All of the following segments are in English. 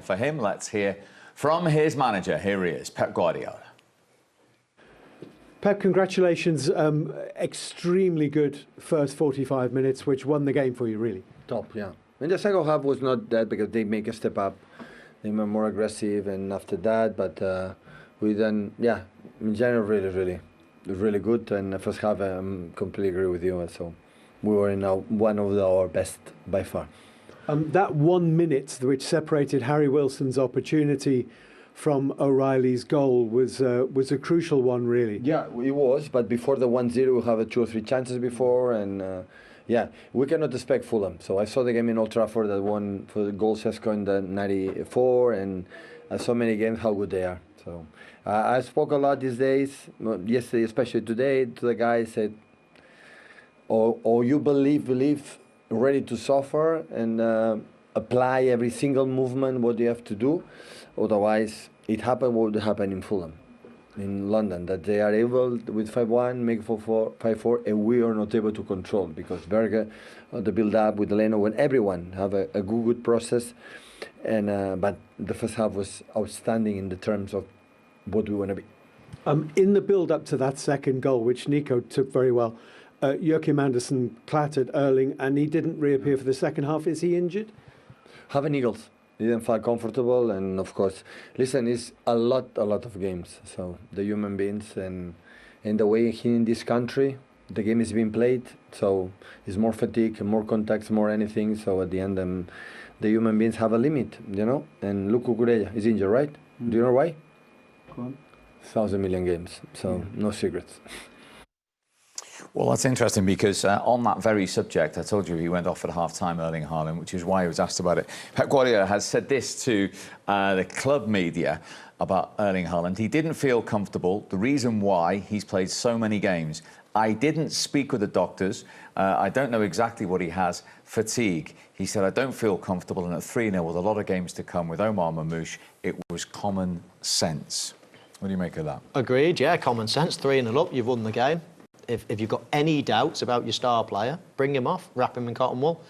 one for him. Let's hear from his manager. Here he is, Pep Guardiola. Pep, congratulations. Extremely good first 45 minutes, which won the game for you, really. Top, yeah. And the second half was not that because they make a step up. They were more aggressive, and after that, but we then, yeah, in general, really good. And the first half, I completely agree with you. So we were in one of our best by far. That 1 minute which separated Harry Wilson's opportunity from O'Reilly's goal was a crucial one, really. Yeah, it was. But before the 1-0, we have 2 or 3 chances before, and yeah, we cannot expect Fulham. So I saw the game in Old Trafford that won for the goal Sesko in the 94, and I saw many games how good they are. So I spoke a lot these days, yesterday, especially today, to the guys. Said, "Oh, you believe, ready to suffer and apply every single movement what you have to do. Otherwise, it happened what would happen in Fulham, in London, that they are able with 5-1 make 5-4, and we are not able to control because Berger, the build-up with Leno and everyone have a good process, and but the first half was outstanding in the terms of what we want to be. In the build-up to that second goal, which Nico took very well, Joachim Andersen clattered Erling, and he didn't reappear for the second half. Is he injured? Having Eagles. He didn't feel comfortable, and of course, listen, it's a lot of games. So the human beings and the way in this country, the game is being played. So it's more fatigue, more contacts, more anything. So at the end, the human beings have a limit, you know. And look, Cucurella is injured, right? Do you know why? Go on. 1,000 million games. So no secrets. Well, that's interesting because on that very subject, I told you he went off at half-time, Erling Haaland, which is why he was asked about it. Pep Guardiola has said this to the club media about Erling Haaland. He didn't feel comfortable. The reason why, he's played so many games. I didn't speak with the doctors. I don't know exactly what he has. Fatigue. He said, I don't feel comfortable. And at 3-0, with a lot of games to come with Omar Mamouche, it was common sense. What do you make of that? Agreed, yeah, common sense. 3-0 up, you've won the game. If you've got any doubts about your star player, bring him off, wrap him in cotton wool.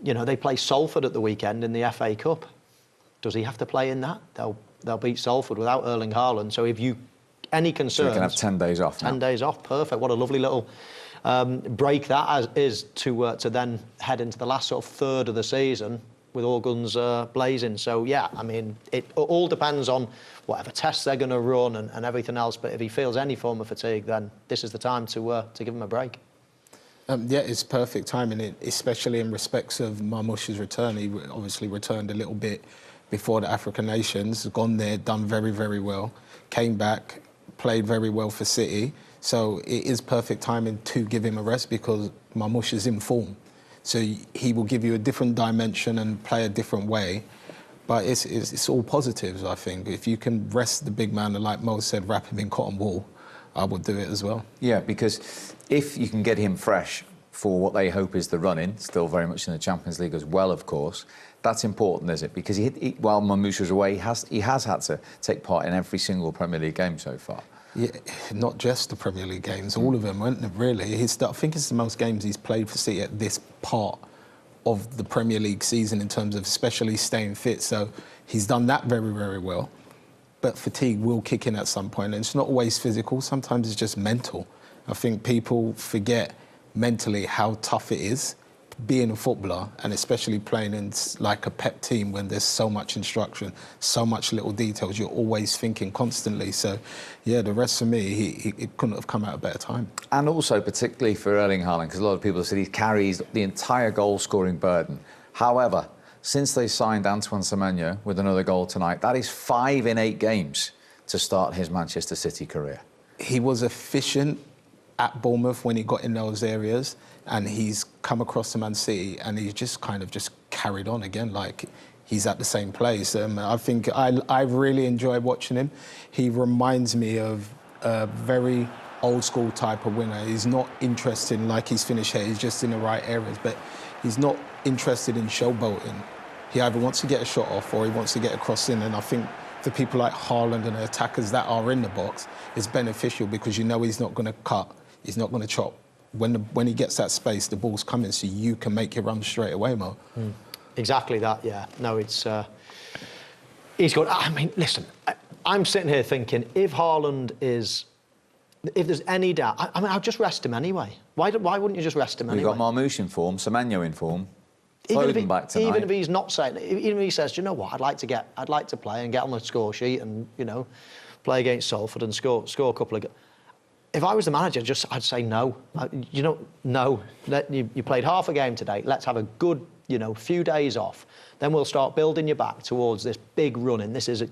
You know, they play Salford at the weekend in the FA Cup. Does he have to play in that? They'll beat Salford without Erling Haaland. So if you, any concerns... So we can have 10 days off 10 days off, perfect. What a lovely little break that is to then head into the last sort of third of the season with all guns blazing. So, yeah, I mean, it all depends on whatever tests they're going to run and everything else. But if he feels any form of fatigue, then this is the time to give him a break. Yeah, it's perfect timing, especially in respects of Marmoush's return. He obviously returned a little bit before the African Nations, gone there, done very, very well, came back, played very well for City. So it is perfect timing to give him a rest because Marmoush is in form. So he will give you a different dimension and play a different way. But it's all positives, I think. If you can rest the big man, and like Mo said, wrap him in cotton wool, I would do it as well. Yeah, because if you can get him fresh for what they hope is the run-in, still very much in the Champions League as well, of course, that's important, is it? Because while Mamouche was away, he has had to take part in every single Premier League game so far. Yeah, not just the Premier League games, all of them, weren't they, really? I think it's the most games he's played for City at this part of the Premier League season in terms of especially staying fit. So he's done that very, very well. But fatigue will kick in at some point. And it's not always physical. Sometimes it's just mental. I think people forget mentally how tough it is being a footballer, and especially playing in like a Pep team when there's so much instruction, so much little details. You're always thinking constantly. So, yeah, the rest for me, it couldn't have come at a better time. And also, particularly for Erling Haaland, because a lot of people have said he carries the entire goal-scoring burden. However, since they signed Antoine Semenyo with another goal tonight, that is 5 in 8 games to start his Manchester City career. He was efficient at Bournemouth when he got in those areas, and he's come across to Man City and he's just kind of just carried on again, like he's at the same place. I think I really enjoy watching him. He reminds me of a very old school type of winner. He's not interested in, like, he's finished here, he's just in the right areas, but he's not interested in showboating. He either wants to get a shot off or he wants to get a cross in, and I think for people like Haaland and the attackers that are in the box, it's beneficial because you know he's not going to cut, he's not going to chop. When he gets that space, the ball's coming, so you can make your run straight away, Mo. Exactly that, yeah. No, it's He's got. I mean, listen. I'm sitting here thinking, if Haaland is, if there's any doubt, I mean, I'll just rest him anyway. Why wouldn't you just rest him anyway? You've got Marmoush in form, Semenyo in form. Back tonight. Even if he's not saying, even if he says, "Do you know what, I'd like to play and get on the score sheet and play against Salford and score a couple of." If I was the manager, I'd say no. No. You played half a game today. Let's have a good, few days off. Then we'll start building you back towards this big run-in. This is a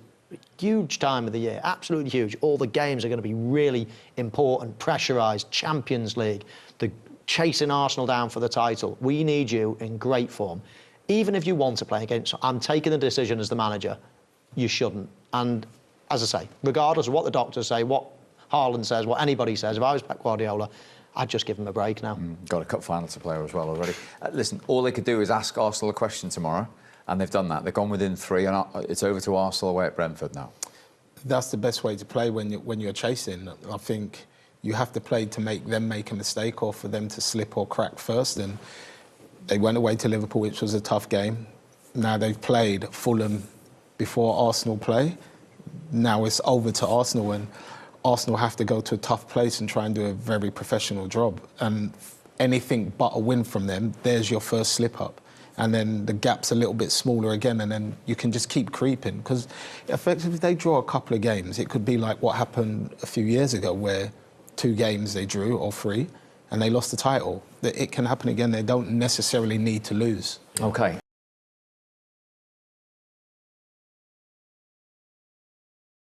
huge time of the year, absolutely huge. All the games are going to be really important, pressurised. Champions League, the chasing Arsenal down for the title. We need you in great form. Even if you want to play against, I'm taking the decision as the manager, you shouldn't. And as I say, regardless of what the doctors say, what Haaland says, what anybody says, if I was Pep Guardiola, I'd just give him a break now. Got a cup final to play as well already. Listen, all they could do is ask Arsenal a question tomorrow, and they've done that. They've gone within 3, and it's over to Arsenal away at Brentford now. That's the best way to play when you're chasing. I think you have to play to make them make a mistake or for them to slip or crack first. And they went away to Liverpool, which was a tough game. Now they've played Fulham before Arsenal play. Now it's over to Arsenal, and Arsenal have to go to a tough place and try and do a very professional job. And anything but a win from them, there's your first slip-up. And then the gap's a little bit smaller again, and then you can just keep creeping. Because effectively, if they draw a couple of games, it could be like what happened a few years ago, where 2 games they drew, or 3, and they lost the title. It can happen again. They don't necessarily need to lose. OK.